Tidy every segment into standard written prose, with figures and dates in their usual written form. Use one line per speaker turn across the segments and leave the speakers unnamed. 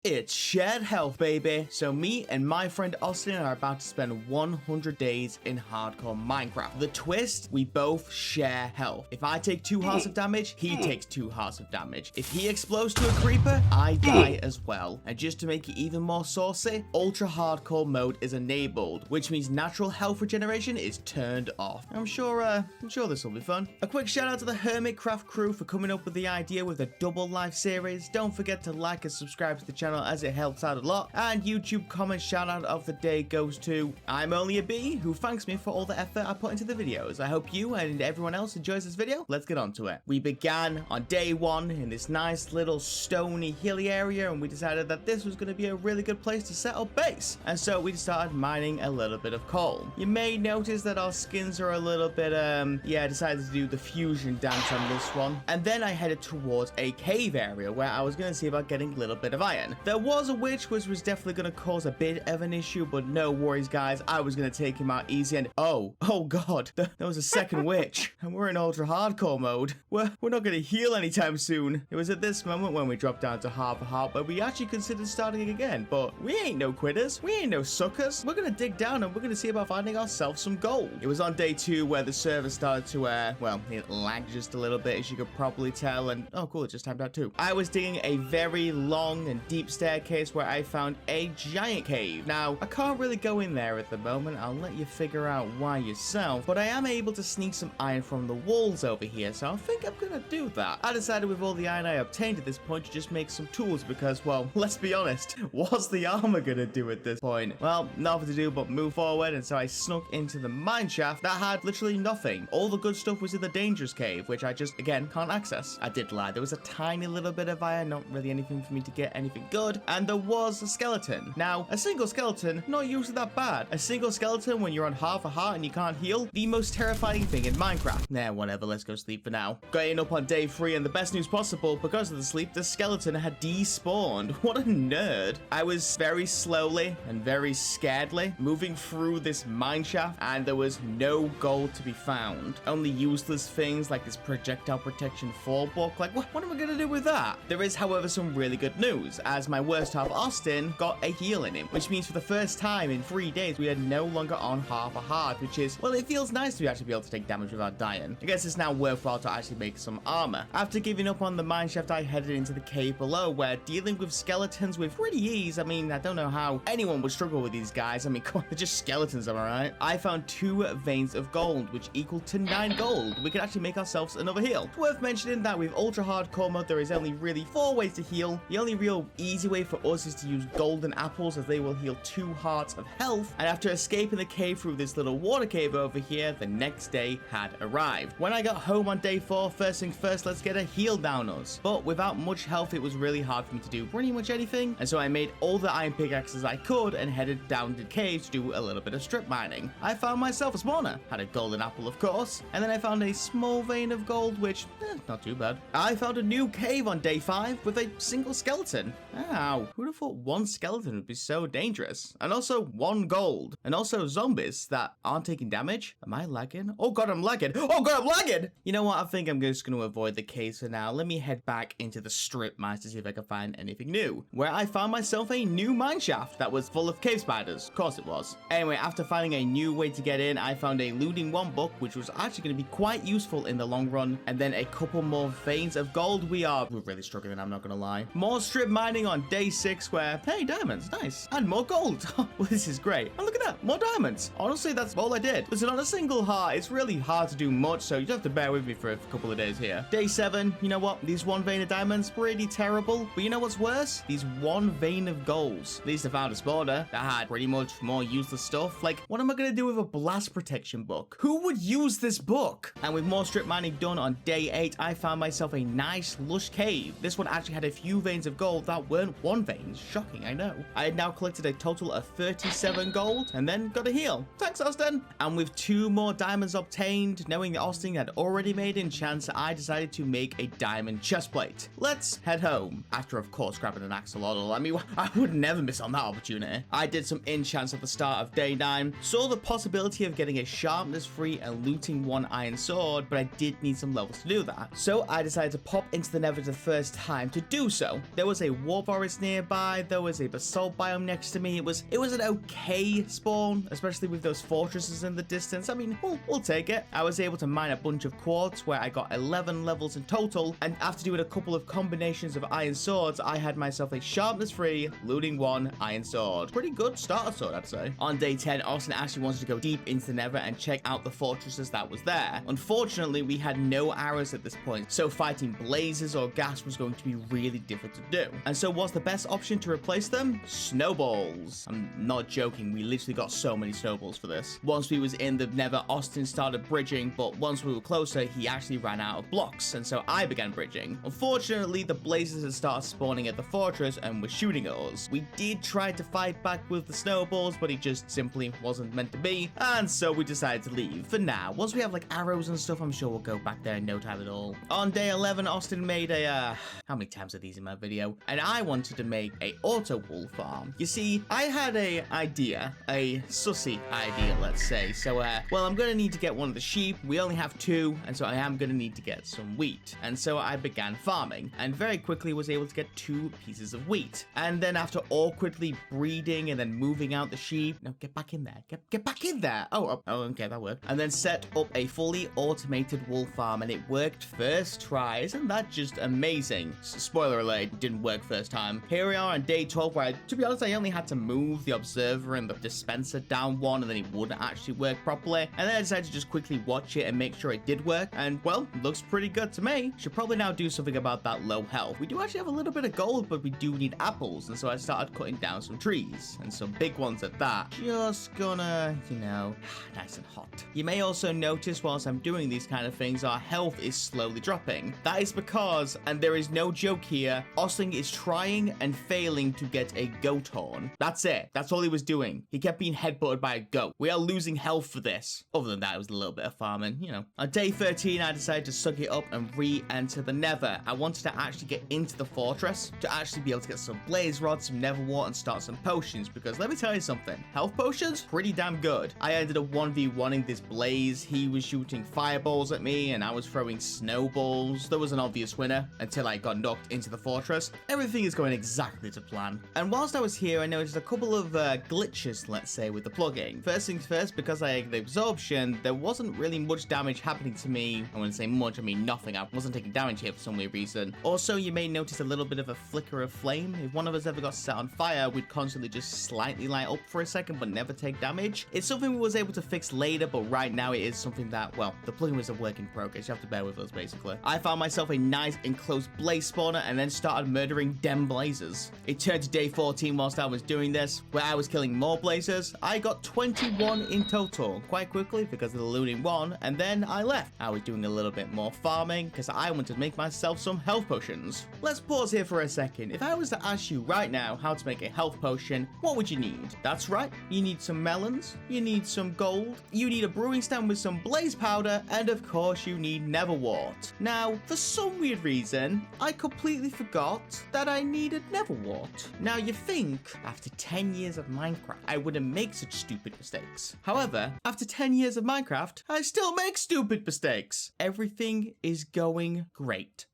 It's shared health, baby. So me and my friend Austin are about to spend 100 days in hardcore Minecraft. The twist, we both share health. If I take 2 hearts of damage, he takes 2 hearts of damage. If he explodes to a creeper, I die as well. And just to make it even more saucy, ultra hardcore mode is enabled, which means natural health regeneration is turned off. I'm sure this will be fun. A quick shout out to the Hermitcraft crew for coming up with the idea with the double life series. Don't forget to like and subscribe to the channel as it helps out a lot. And YouTube comment shout out of the day goes to I'm Only a Bee, who thanks me for all the effort I put into the videos. I hope you and everyone else enjoys this video. Let's get on to it. We began on day 1 in this nice little stony hilly area, and we decided that this was going to be a really good place to set up base. And so we started mining a little bit of coal. You may notice that our skins are a little bit I decided to do the fusion dance on this one. And then I headed towards a cave area where I was going to see about getting a little bit of iron. There was a witch, which was definitely going to cause a bit of an issue, but no worries, guys. I was going to take him out easy. And oh god, there was a second witch, and we're in ultra hardcore mode. We're not going to heal anytime soon. It was at this moment when we dropped down to half a heart where we actually considered starting again, but we ain't no quitters. We ain't no suckers. We're going to dig down and we're going to see about finding ourselves some gold. It was on day 2 where the server started to it lagged just a little bit, as you could probably tell, and oh cool, it just timed out too. I was digging a very long and deep staircase where I found a giant cave. Now, I can't really go in there at the moment. I'll let you figure out why yourself, but I am able to sneak some iron from the walls over here, so I think I'm gonna do that. I decided with all the iron I obtained at this point to just make some tools because, well, let's be honest, what's the armor gonna do at this point? Well, nothing to do but move forward, and so I snuck into the mine shaft that had literally nothing. All the good stuff was in the dangerous cave, which I just, again, can't access. I did lie. There was a tiny little bit of iron, not really anything for me to get anything good, and there was a skeleton. Now, a single skeleton, not usually that bad. A single skeleton when you're on half a heart and you can't heal, the most terrifying thing in Minecraft. Nah, whatever, let's go sleep for now. Getting up on day 3, and the best news possible, because of the sleep, the skeleton had despawned. What a nerd. I was very slowly and very scaredly moving through this mine shaft, and there was no gold to be found. Only useless things like this projectile protection 4 book. Like, what am I gonna do with that? There is, however, some really good news, as my worst half Austin got a heal in him, which means for the first time in 3 days we are no longer on half a heart, which is, well, it feels nice to actually be able to take damage without dying. I guess it's now worthwhile to actually make some armor. After giving up on the mineshaft, I headed into the cave below, where dealing with skeletons with pretty ease. I mean, I don't know how anyone would struggle with these guys. I mean, come on, they're just skeletons, am I right? I found 2 veins of gold, which equal to 9 gold. We could actually make ourselves another heal. It's worth mentioning that with ultra hardcore mode, there is only really 4 ways to heal. The only real easy way for us is to use golden apples, as they will heal 2 hearts of health. And after escaping the cave through this little water cave over here, the next day had arrived. When I got home on day 4, first thing first, let's get a heal down us. But without much health, it was really hard for me to do pretty much anything, and so I made all the iron pickaxes I could and headed down to the cave to do a little bit of strip mining. I found myself a spawner, had a golden apple of course, and then I found a small vein of gold, which, not too bad. I found a new cave on day 5 with a single skeleton. Ow, who'd have thought 1 skeleton would be so dangerous? And also 1 gold. And also zombies that aren't taking damage. Am I lagging? Oh god, I'm lagging. Oh god, I'm lagging! You know what? I think I'm just going to avoid the caves for now. Let me head back into the strip mines to see if I can find anything new, where I found myself a new mine shaft that was full of cave spiders. Of course it was. Anyway, after finding a new way to get in, I found a looting 1 book, which was actually going to be quite useful in the long run, and then a couple more veins of gold. We're really struggling, I'm not going to lie. More strip mining on day 6, where, hey, diamonds, nice, and more gold. Well, this is great. And look at that, more diamonds. Honestly, that's all I did. Listen, on a single heart, it's really hard to do much, so you have to bear with me for a couple of days here. Day 7, you know what? These 1 vein of diamonds, pretty terrible. But you know what's worse? These 1 vein of golds. At least I found a spawner that had pretty much more useless stuff. Like, what am I going to do with a blast protection book? Who would use this book? And with more strip mining done on day 8, I found myself a nice, lush cave. This one actually had a few veins of gold that weren't 1 vein. Shocking, I know. I had now collected a total of 37 gold and then got a heal. Thanks, Austin. And with 2 more diamonds obtained, knowing that Austin had already made enchants, I decided to make a diamond chestplate. Let's head home. After, of course, grabbing an axolotl. I mean, I would never miss on that opportunity. I did some enchants at the start of day 9, saw the possibility of getting a sharpness 3 and looting 1 iron sword, but I did need some levels to do that. So I decided to pop into the Nether the first time to do so. There was a warp forest nearby. There was a basalt biome next to me. It was an okay spawn, especially with those fortresses in the distance. I mean, we'll take it. I was able to mine a bunch of quartz where I got 11 levels in total, and after doing a couple of combinations of iron swords, I had myself a sharpness 3, looting 1 iron sword. Pretty good starter sword, I'd say. On day 10, Austin actually wanted to go deep into the Nether and check out the fortresses that was there. Unfortunately, we had no arrows at this point, so fighting blazes or gas was going to be really difficult to do. And so what's the best option to replace them? Snowballs. I'm not joking, we literally got so many snowballs for this. Once we was in the Nether, Austin started bridging, but once we were closer, he actually ran out of blocks, and so I began bridging. Unfortunately, the blazes had started spawning at the fortress and were shooting at us. We did try to fight back with the snowballs, but it just simply wasn't meant to be, and so we decided to leave. For now, once we have like arrows and stuff, I'm sure we'll go back there in no time at all. On day 11, Austin made a, how many times are these in my video? And I wanted to make a auto wool farm. You see, I had a idea, a sussy idea, let's say. So, well, I'm gonna need to get one of the sheep. We only have 2, and so I am gonna need to get some wheat. And so I began farming, and very quickly was able to get 2 pieces of wheat. And then after awkwardly breeding and then moving out the sheep, no, get back in there, get back in there. Oh, okay, that worked. And then set up a fully automated wool farm, and it worked first try. Isn't that just amazing? Spoiler alert, didn't work first time. Here we are on day 12, where to be honest, I only had to move the observer and the dispenser down 1, and then it wouldn't actually work properly. And then I decided to just quickly watch it and make sure it did work. And well, looks pretty good to me. Should probably now do something about that low health. We do actually have a little bit of gold, but we do need apples. And so I started cutting down some trees, and some big ones at that. Just gonna, you know, nice and hot. You may also notice whilst I'm doing these kind of things, our health is slowly dropping. That is because, and there is no joke here, Osling is trying and failing to get a goat horn. That's it. That's all he was doing. He kept being headbutted by a goat. We are losing health for this. Other than that, it was a little bit of farming, you know. On day 13, I decided to suck it up and re-enter the Nether. I wanted to actually get into the fortress to actually be able to get some blaze rods, some nether wart, and start some potions, because let me tell you something, health potions, pretty damn good. I ended up 1v1ing this blaze. He was shooting fireballs at me, and I was throwing snowballs. There was an obvious winner until I got knocked into the fortress. Everything is going exactly to plan. And whilst I was here, I noticed a couple of glitches, let's say, with the plugging. First things first, because I had the absorption, there wasn't really much damage happening to me. I wouldn't say much, I mean nothing. I wasn't taking damage here for some weird reason. Also, you may notice a little bit of a flicker of flame. If one of us ever got set on fire, we'd constantly just slightly light up for a second, but never take damage. It's something we was able to fix later, but right now it is something that, well, the plugin was a work in progress. You have to bear with us, basically. I found myself a nice enclosed blaze spawner and then started murdering dem blazes. It turned to day 14 whilst I was doing this, where I was killing more blazes. I got 21 in total quite quickly because of the looting 1, and then I left. I was doing a little bit more farming because I wanted to make myself some health potions. Let's pause here for a second. If I was to ask you right now how to make a health potion, what would you need? That's right, you need some melons, you need some gold, you need a brewing stand with some blaze powder, and of course you need nether wart. Now, for some weird reason, I completely forgot that I needed nether wart. Now you think, after 10 years of Minecraft, I wouldn't make such stupid mistakes. However, after 10 years of Minecraft, I still make stupid mistakes. Everything is going great.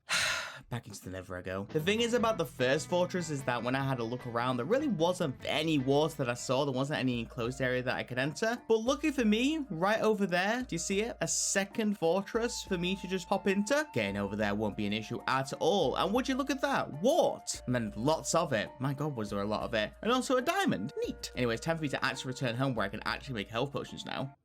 Back into the Nether I go. The thing is about the first fortress is that when I had a look around, there really wasn't any water that I saw. There wasn't any enclosed area that I could enter. But lucky for me, right over there, do you see it? A second fortress for me to just hop into. Getting over there won't be an issue at all. And would you look at that? Wart. And then lots of it. My God, was there a lot of it. And also a diamond. Neat. Anyways, time for me to actually return home where I can actually make health potions now.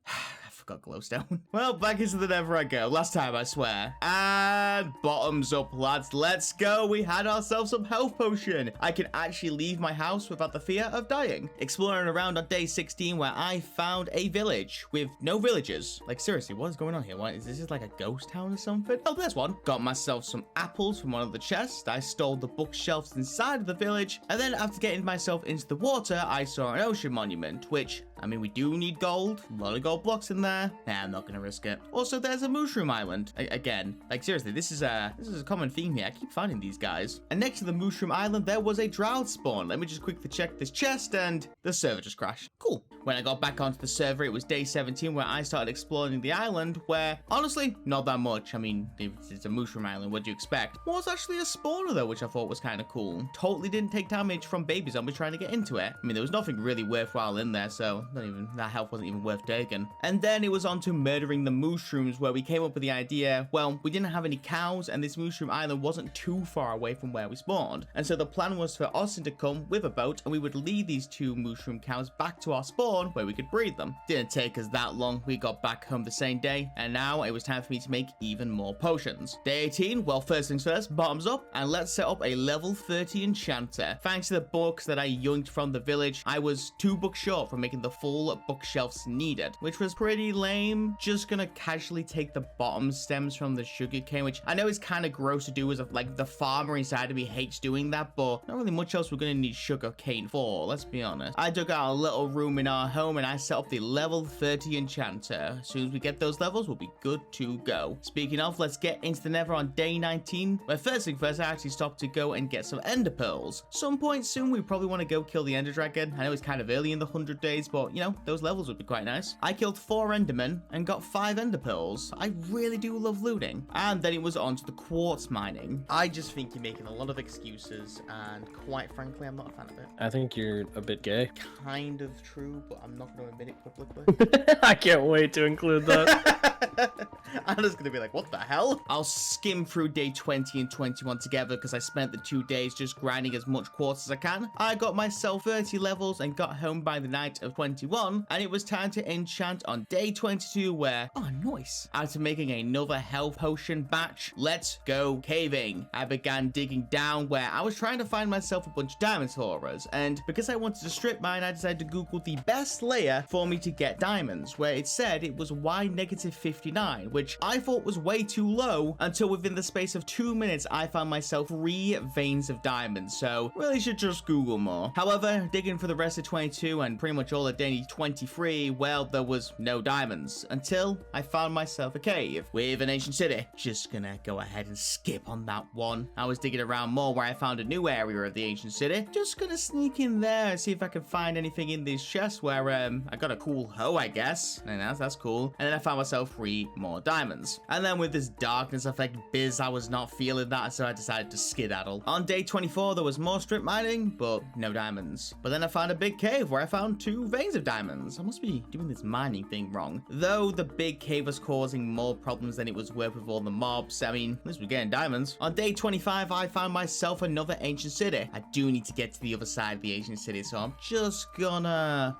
Got glowstone. Well, back into the Nether I go. Last time, I swear. And bottoms up, lads. Let's go. We had ourselves some health potion. I can actually leave my house without the fear of dying. Exploring around on day 16, where I found a village with no villagers. Like, seriously, what is going on here? What is this like a ghost town or something? Oh, there's one. Got myself some apples from one of the chests. I stole the bookshelves inside of the village. And then after getting myself into the water, I saw an ocean monument, which I mean, we do need gold. A lot of gold blocks in there. Nah, I'm not going to risk it. Also, there's a mushroom island. Again, like seriously, this is a common theme here. I keep finding these guys. And next to the mushroom island, there was a drought spawn. Let me just quickly check this chest, and the server just crashed. Cool. When I got back onto the server, it was day 17 where I started exploring the island, where honestly, not that much. I mean, it's a mushroom island. What do you expect? Was actually a spawner though, which I thought was kind of cool. Totally didn't take damage from baby zombies trying to get into it. I mean, there was nothing really worthwhile in there, so that health wasn't even worth taking. And then it was on to murdering the mushrooms, where we came up with the idea, well, we didn't have any cows, and this mushroom island wasn't too far away from where we spawned. And so the plan was for Austin to come with a boat, and we would lead these 2 mushroom cows back to our spawn where we could breed them. Didn't take us that long. We got back home the same day, and now it was time for me to make even more potions. Day 18, well, first things first, bottoms up, and let's set up a level 30 enchanter. Thanks to the books that I yoinked from the village, I was 2 books short from making the full bookshelves needed, which was pretty lame. Just gonna casually take the bottom stems from the sugarcane, which I know is kind of gross to do, as like the farmer inside of me hates doing that, but not really much else we're gonna need sugarcane for, let's be honest. I dug out a little room in our home, and I set up the level 30 enchanter. As soon as we get those levels, we'll be good to go. Speaking of, let's get into the Nether on day 19, where first thing first, I actually stopped to go and get some ender pearls. Some point soon, we probably want to go kill the ender dragon. I know it's kind of early in the 100 days, but you know, those levels would be quite nice. I killed 4 endermen and got 5 ender pearls. I really do love looting. And then it was on to the quartz mining. I just think you're making a lot of excuses, and quite frankly, I'm not a fan of it.
I think you're a bit gay.
Kind of true, but I'm not going to admit it publicly.
I can't wait to include that.
I'm just going to be like, what the hell? I'll skim through day 20 and 21 together, because I spent the 2 days just grinding as much quartz as I can. I got myself 30 levels and got home by the night of 21, and it was time to enchant on day 22, where, oh nice, after making another health potion batch, let's go caving. I began digging down, where I was trying to find myself a bunch of diamonds for us, and because I wanted to strip mine, I decided to Google the best layer for me to get diamonds, where it said it was Y-59, which I thought was way too low, until within the space of 2 minutes I found myself 3 veins of diamonds. So really should just Google more. However, digging for the rest of 22 and pretty much all of day 23, well, there was no diamonds, until I found myself a cave with an ancient city. Just gonna go ahead and skip on that one. I was digging around more, where I found a new area of the ancient city. Just gonna sneak in there and see if I can find anything in these chests, where I got a cool hoe, I guess, and that's cool. And then I found myself 3 more diamonds. And then with this darkness effect biz, I was not feeling that, so I decided to skedaddle. On day 24, there was more strip mining, but no diamonds. But then I found a big cave where I found 2 veins of diamonds. I must be doing this mining thing wrong. Though the big cave was causing more problems than it was worth with all the mobs, I mean, at least we're getting diamonds. On day 25, I found myself another ancient city. I do need to get to the other side of the ancient city, so I'm just gonna...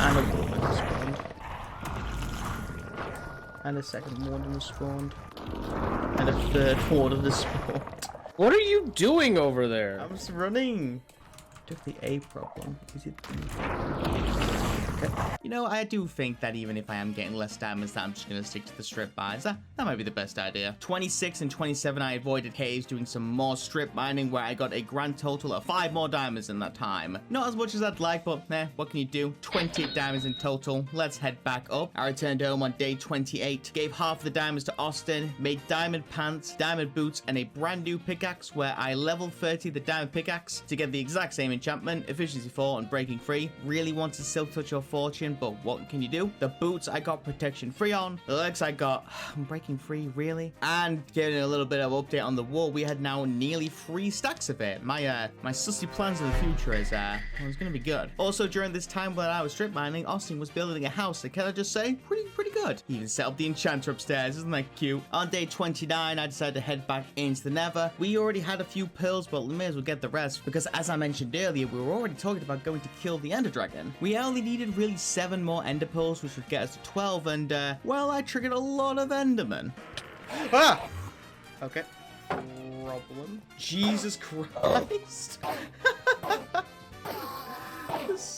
And a warden has spawned. And a second warden has spawned. And a third warden has spawned.
What are you doing over there?
I'm just running. Took the A problem. Is it? Okay. You know, I do think that even if I am getting less diamonds, that I'm just going to stick to the strip mines. That might be the best idea. 26 and 27, I avoided caves doing some more strip mining, where I got a grand total of 5 more diamonds in that time. Not as much as I'd like, but what can you do? 28 diamonds in total. Let's head back up. I returned home on day 28, gave half of the diamonds to Austin, made diamond pants, diamond boots, and a brand new pickaxe, where I level 30 the diamond pickaxe to get the exact same enchantment, efficiency 4 and breaking 3. Really wanted silk touch or fortune, but what can you do? The boots I got protection 3 on. The legs I got breaking 3, really? And getting a little bit of update on the wool, we had now nearly 3 stacks of it. My sussy plans of the future is it's gonna be good. Also, during this time when I was strip mining, Austin was building a house that, can I just say, pretty good. He even set up the enchanter upstairs. Isn't that cute? On day 29, I decided to head back into the Nether. We already had a few pearls, but we may as well get the rest, because as I mentioned earlier, we were already talking about going to kill the ender dragon. We only needed really 7 more ender pearls, which would get us to 12, and well, I triggered a lot of endermen. Ah! Okay. Problem. Jesus Christ.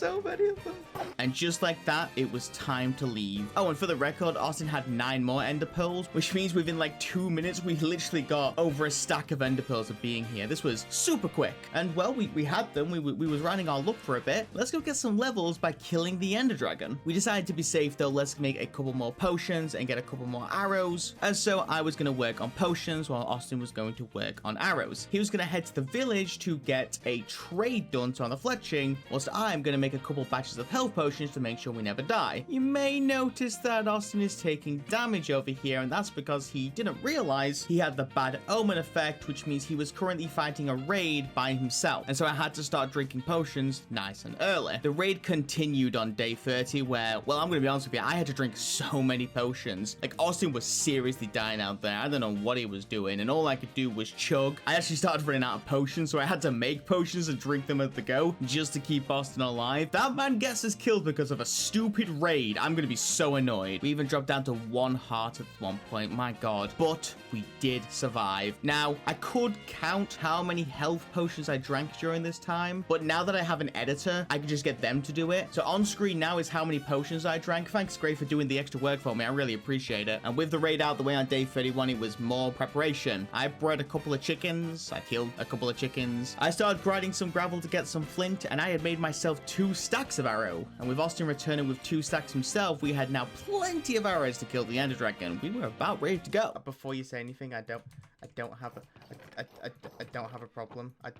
so many of them. And just like that, it was time to leave. Oh, and for the record, Austin had 9 more ender pearls, which means within like 2 minutes, we literally got over a stack of ender pearls of being here. This was super quick. And well, we had them. We was running our luck for a bit. Let's go get some levels by killing the ender dragon. We decided to be safe though. Let's make a couple more potions and get a couple more arrows. And so I was going to work on potions while Austin was going to work on arrows. He was going to head to the village to get a trade done on the fletching, whilst I'm going to make a couple batches of health potions to make sure we never die. You may notice that Austin is taking damage over here, and that's because he didn't realize he had the bad omen effect, which means he was currently fighting a raid by himself. And so I had to start drinking potions nice and early. The raid continued on day 30 where, well, I'm going to be honest with you, I had to drink so many potions. Like, Austin was seriously dying out there. I don't know what he was doing, and all I could do was chug. I actually started running out of potions, so I had to make potions and drink them at the go just to keep Austin alive. That man gets us killed because of a stupid raid. I'm going to be so annoyed. We even dropped down to 1 heart at one point. My God. But we did survive. Now, I could count how many health potions I drank during this time, but now that I have an editor, I can just get them to do it. So on screen now is how many potions I drank. Thanks, Gray, for doing the extra work for me. I really appreciate it. And with the raid out the way on day 31, it was more preparation. I bred a couple of chickens. I killed a couple of chickens. I started grinding some gravel to get some flint, and I had made myself 2 stacks of arrow. And with Austin returning with 2 stacks himself, we had now plenty of arrows to kill the ender dragon. We were about ready to go. Before you say anything, I don't have a problem. I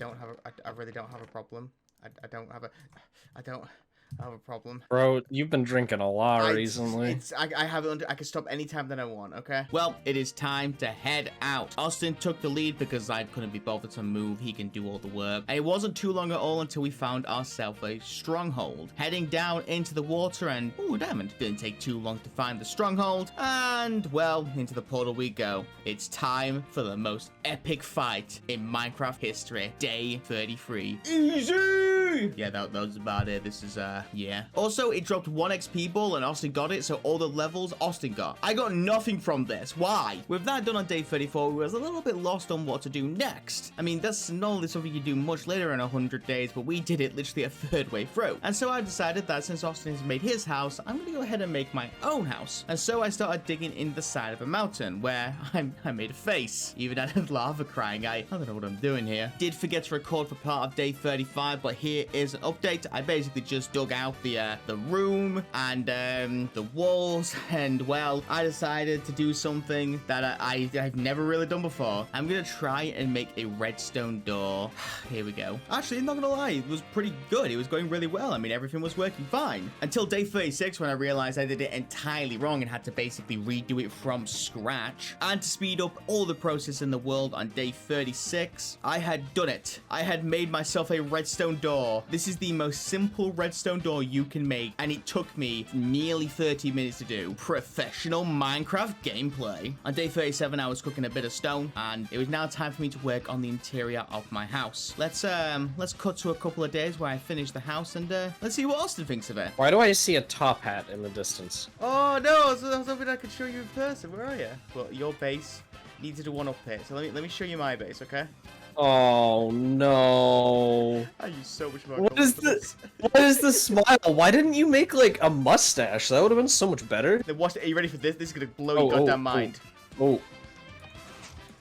really don't have a problem. I don't have a problem.
Bro, you've been drinking a lot recently.
I have it. I can stop anytime that I want, okay? Well, it is time to head out. Austin took the lead because I couldn't be bothered to move. He can do all the work. And it wasn't too long at all until we found ourselves a stronghold. Heading down into the water and, ooh, diamond. Didn't take too long to find the stronghold. And, well, into the portal we go. It's time for the most epic fight in Minecraft history. Day 33. Easy! Yeah, that was about it. This is, yeah. Also, it dropped 1 XP ball and Austin got it, so all the levels Austin got. I got nothing from this. Why? With that done on day 34, we was a little bit lost on what to do next. I mean, that's not only something you do much later in 100 days, but we did it literally a third way through. And so I decided that since Austin has made his house, I'm going to go ahead and make my own house. And so I started digging in the side of a mountain where I made a face. Even added lava crying. I don't know what I'm doing here. Did forget to record for part of day 35, but here is an update. I basically just dug out the room and the walls, and well, I decided to do something that I've never really done before. I'm gonna try and make a redstone door. Here we go. Actually, I'm not gonna lie, it was pretty good. It was going really well. I mean, everything was working fine until day 36 when I realized I did it entirely wrong and had to basically redo it from scratch. And to speed up all the process in the world, on day 36 I had done it. I had made myself a redstone door. This is the most simple redstone door you can make, and it took me nearly 30 minutes to do. Professional Minecraft gameplay. On day 37 I was cooking a bit of stone, and it was now time for me to work on the interior of my house. Let's cut to a couple of days where I finish the house, and let's see what Austin thinks of it.
Why do I see a top hat in the distance?
Oh no, I was hoping I could show you in person. Where are you? Well, your base needs to do one up here, so let me show you my base, okay?
Oh no!
I use so much more.
What is this? What is the smile? Why didn't you make like a mustache? That would have been so much better.
Then watch. Are you ready for this? This is gonna blow your goddamn mind.
Oh.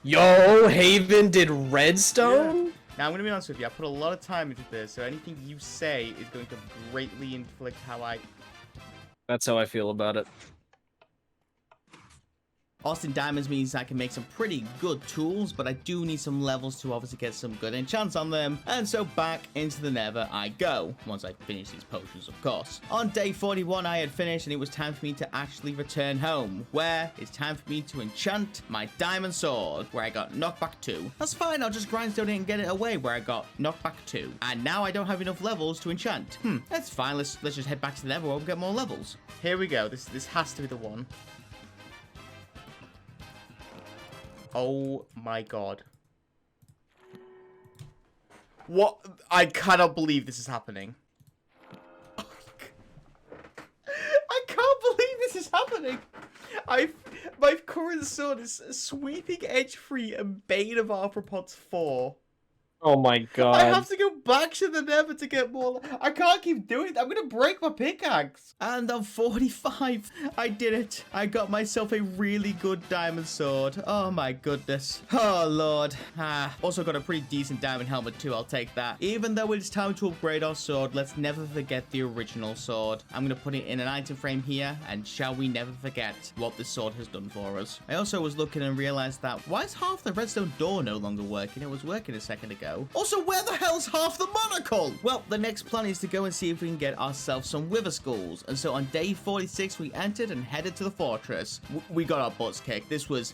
Yo, Haven did redstone?
Yeah. Now I'm gonna be honest with you. I put a lot of time into this, so anything you say is going to greatly inflict how I.
That's how I feel about it.
Austin Diamonds means I can make some pretty good tools, but I do need some levels to obviously get some good enchants on them. And so back into the Nether I go, once I finish these potions, of course. On day 41 I had finished, and it was time for me to actually return home, where it's time for me to enchant my diamond sword, where I got knockback 2. That's fine, I'll just grindstone it and get it away, where I got knockback 2. And now I don't have enough levels to enchant. That's fine, let's just head back to the Nether where we'll get more levels. Here we go, this has to be the one. Oh my god. What? I cannot believe this is happening. I can't believe this is happening. My current sword is Sweeping Edge 3 and Bane of Arthropods 4.
Oh my
I
god.
have to go back to the Nether to get more. I can't keep doing it. I'm gonna break my pickaxe. And I'm 45. I did it. I got myself a really good diamond sword. Oh my goodness. Oh lord. Also got a pretty decent diamond helmet too. I'll take that. Even though it's time to upgrade our sword, let's never forget the original sword. I'm gonna put it in an item frame here, and shall we never forget what this sword has done for us. I also was looking and realized that why is half the redstone door no longer working? It was working a second ago. Also, where the hell's half the monocle? Well, the next plan is to go and see if we can get ourselves some wither skulls. And so on day 46, we entered and headed to the fortress. We got our butts kicked. This was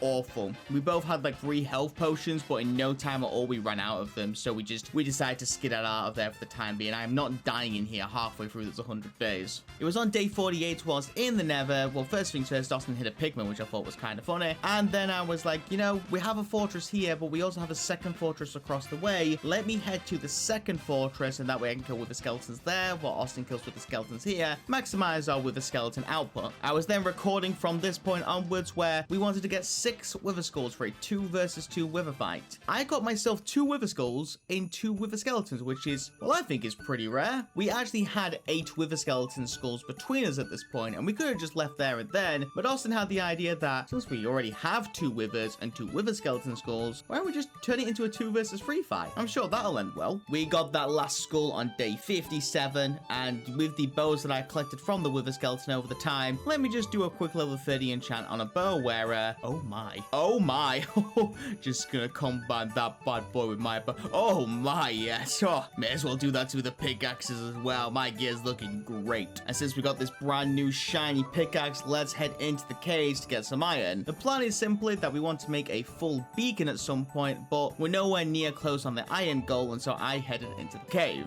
awful. We both had like 3 health potions, but in no time at all, we ran out of them. So we decided to skedaddle out of there for the time being. I am not dying in here halfway through this 100 days. It was on day 48 whilst in the Nether. Well, first things first, Austin hit a pigman, which I thought was kind of funny. And then I was like, you know, we have a fortress here, but we also have a second fortress across the way. Let me head to the second fortress, and that way I can kill with the skeletons there while Austin kills with the skeletons here, maximize our wither skeleton output. I was then recording from this point onwards where we wanted to get 6 wither skulls for a 2 versus 2 wither fight. I got myself 2 wither skulls in 2 wither skeletons, which is, well, I think is pretty rare. We actually had 8 wither skeleton skulls between us at this point, and we could have just left there and then, but Austin had the idea that since we already have 2 withers and 2 wither skeleton skulls, why don't we just turn it into a 2 versus 3 fight? I'm sure that'll end well. We got that last skull on day 57, and with the bows that I collected from the wither skeleton over the time, let me just do a quick level 30 enchant on a bow where, oh my, just gonna combine that bad boy with my bow. Oh my, yes, may as well do that to the pickaxes as well. My gear's looking great. And since we got this brand new shiny pickaxe, let's head into the caves to get some iron. The plan is simply that we want to make a full beacon at some point, but we're nowhere near close on the iron goal, and so I headed into the cave.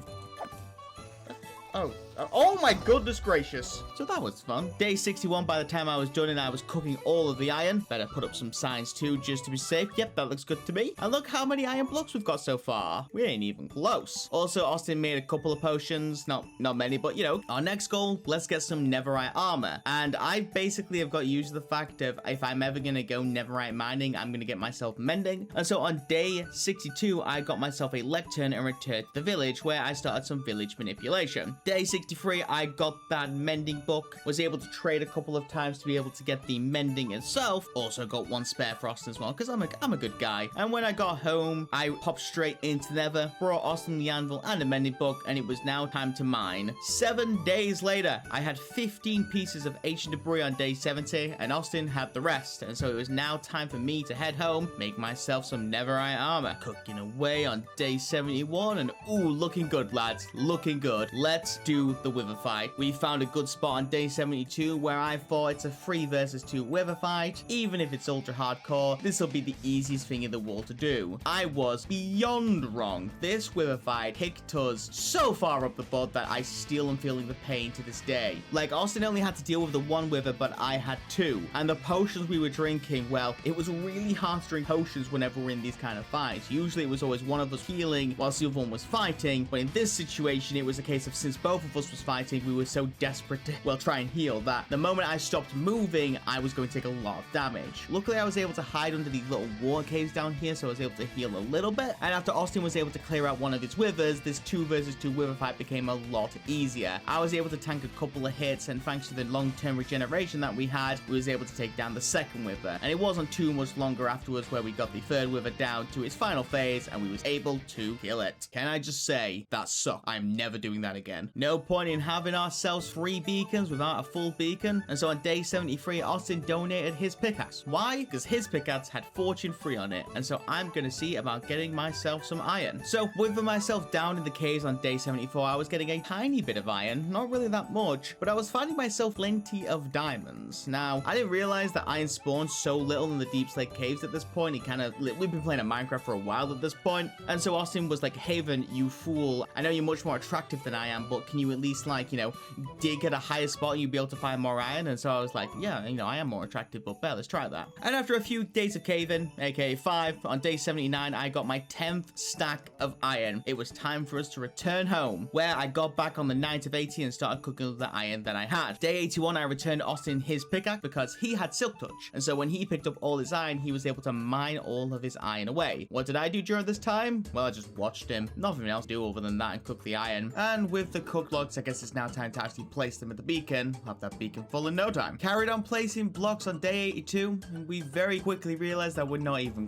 Oh my goodness gracious. So that was fun. Day 61, by the time I was done and I was cooking all of the iron. Better put up some signs too, just to be safe. Yep, that looks good to me. And look how many iron blocks we've got so far. We ain't even close. Also, Austin made a couple of potions. Not many, but you know. Our next goal, let's get some netherite armor. And I basically have got used to the fact of if I'm ever going to go netherite mining, I'm going to get myself mending. And so on day 62, I got myself a lectern and returned to the village where I started some village manipulation. Day 63, I got that mending book, was able to trade a couple of times to be able to get the mending itself. Also got 1 spare for Austin as well, because I'm a good guy. And when I got home, I popped straight into Nether, brought Austin the anvil and a mending book, and it was now time to mine. 7 days later, I had 15 pieces of ancient debris on day 70, and Austin had the rest. And so it was now time for me to head home, make myself some netherite armor. Cooking away on day 71, and ooh, looking good, lads, looking good. Let's do the wither fight. We found a good spot on day 72 where I thought it's a 3 versus 2 wither fight. Even if it's ultra hardcore, this will be the easiest thing in the world to do. I was beyond wrong. This wither fight kicked us so far up the butt that I still am feeling the pain to this day. Like, Austin only had to deal with the 1 wither, but I had 2. And the potions we were drinking, well, it was really hard to drink potions whenever we're in these kind of fights. Usually it was always one of us healing whilst the other one was fighting, but in this situation it was a case of since both of us was fighting, we were so desperate to, well, try and heal that the moment I stopped moving, I was going to take a lot of damage. Luckily, I was able to hide under these little water caves down here, so I was able to heal a little bit. And after Austin was able to clear out one of his withers, this 2 versus 2 wither fight became a lot easier. I was able to tank a couple of hits, and thanks to the long-term regeneration that we had, we was able to take down the second wither. And it wasn't too much longer afterwards where we got the 3rd wither down to its final phase, and we was able to kill it. Can I just say, that sucked. I'm never doing that again. No point in having ourselves 3 beacons without a full beacon. And so on day 73, Austin donated his pickaxe. Why? Because his pickaxe had fortune 3 on it. And so I'm gonna see about getting myself some iron. So with myself down in the caves on day 74, I was getting a tiny bit of iron, not really that much, but I was finding myself plenty of diamonds. Now, I didn't realize that iron spawns so little in the Deep Slate caves at this point. We've been playing a Minecraft for a while at this point. And so Austin was like, Haven, you fool. I know you're much more attractive than I am, but but can you at least, like, you know, dig at a higher spot and you'll be able to find more iron? And so I was like, yeah, you know, I am more attractive, but bet, let's try that. And after a few days of caving, aka 5, on day 79, I got my 10th stack of iron. It was time for us to return home, where I got back on the night of 80 and started cooking the iron that I had. Day 81, I returned Austin his pickaxe because he had silk touch. And so when he picked up all his iron, he was able to mine all of his iron away. What did I do during this time? Well, I just watched him. Nothing else to do other than that and cook the iron. And with the cooked logs, I guess it's now time to actually place them at the beacon. Have that beacon full in no time. Carried on placing blocks on day 82, and we very quickly realized that we're not even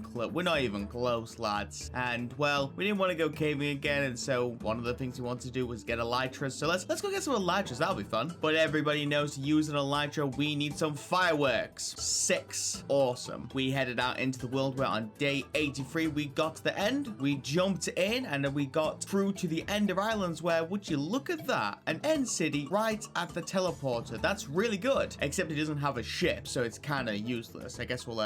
close, lads. And well, we didn't want to go caving again, and so one of the things we wanted to do was get Elytra. So let's go get some Elytras. That'll be fun. But everybody knows to use an Elytra, we need some fireworks. 6. Awesome. We headed out into the world where on day 83 we got to the end. We jumped in and then we got through to the Ender Islands, where, would you look at that, an end city right at the teleporter. That's really good, except it doesn't have a ship, so it's kind of useless. I guess we'll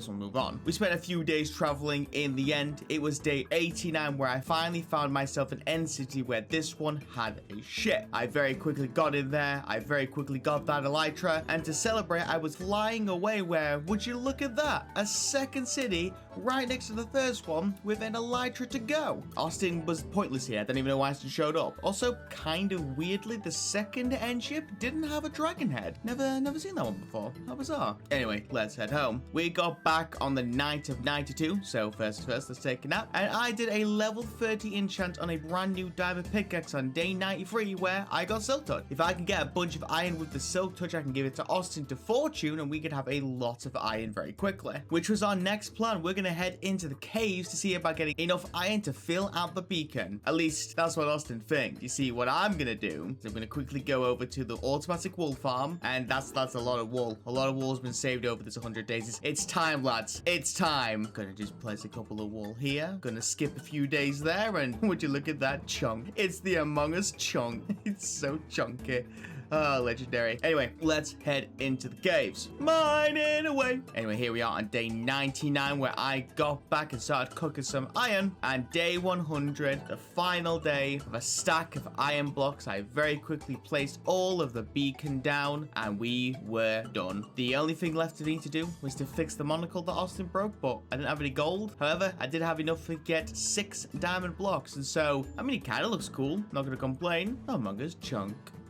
move on. We spent a few days traveling. In the end, it was day 89 where I finally found myself an end city where this one had a ship. I very quickly got in there. I very quickly got that Elytra, and to celebrate, I was flying away where, would you look at that, a second city right next to the first one with an Elytra to go. Austin was pointless here. I don't even know why Austin showed up. Also, kind of weirdly, the second end ship didn't have a dragon head. Never seen that one before. How bizarre. Anyway, let's head home. We got back on the night of 92, so first, let's take a nap. And I did a level 30 enchant on a brand new diamond pickaxe on day 93 where I got silk touch. If I can get a bunch of iron with the silk touch, I can give it to Austin to fortune, and we could have a lot of iron very quickly, which was our next plan. We're gonna head into the caves to see about getting enough iron to fill out the beacon. At least that's what Austin thinks. You see, what I'm gonna do is I'm gonna quickly go over to the automatic wool farm, and that's a lot of wool. A lot of wool's been saved over this 100 days. It's time, lads. It's time. Gonna just place a couple of wool here. Gonna skip a few days there, and would you look at that chunk? It's the Among Us chunk. It's so chunky. Oh, legendary. Anyway, let's head into the caves. Mining away. Anyway, here we are on day 99 where I got back and started cooking some iron. And day 100, the final day of a stack of iron blocks, I very quickly placed all of the beacon down and we were done. The only thing left for me to do was to fix the monocle that Austin broke, but I didn't have any gold. However, I did have enough to get 6 diamond blocks. And so, I mean, it kind of looks cool. Not going to complain. Among Us chunk.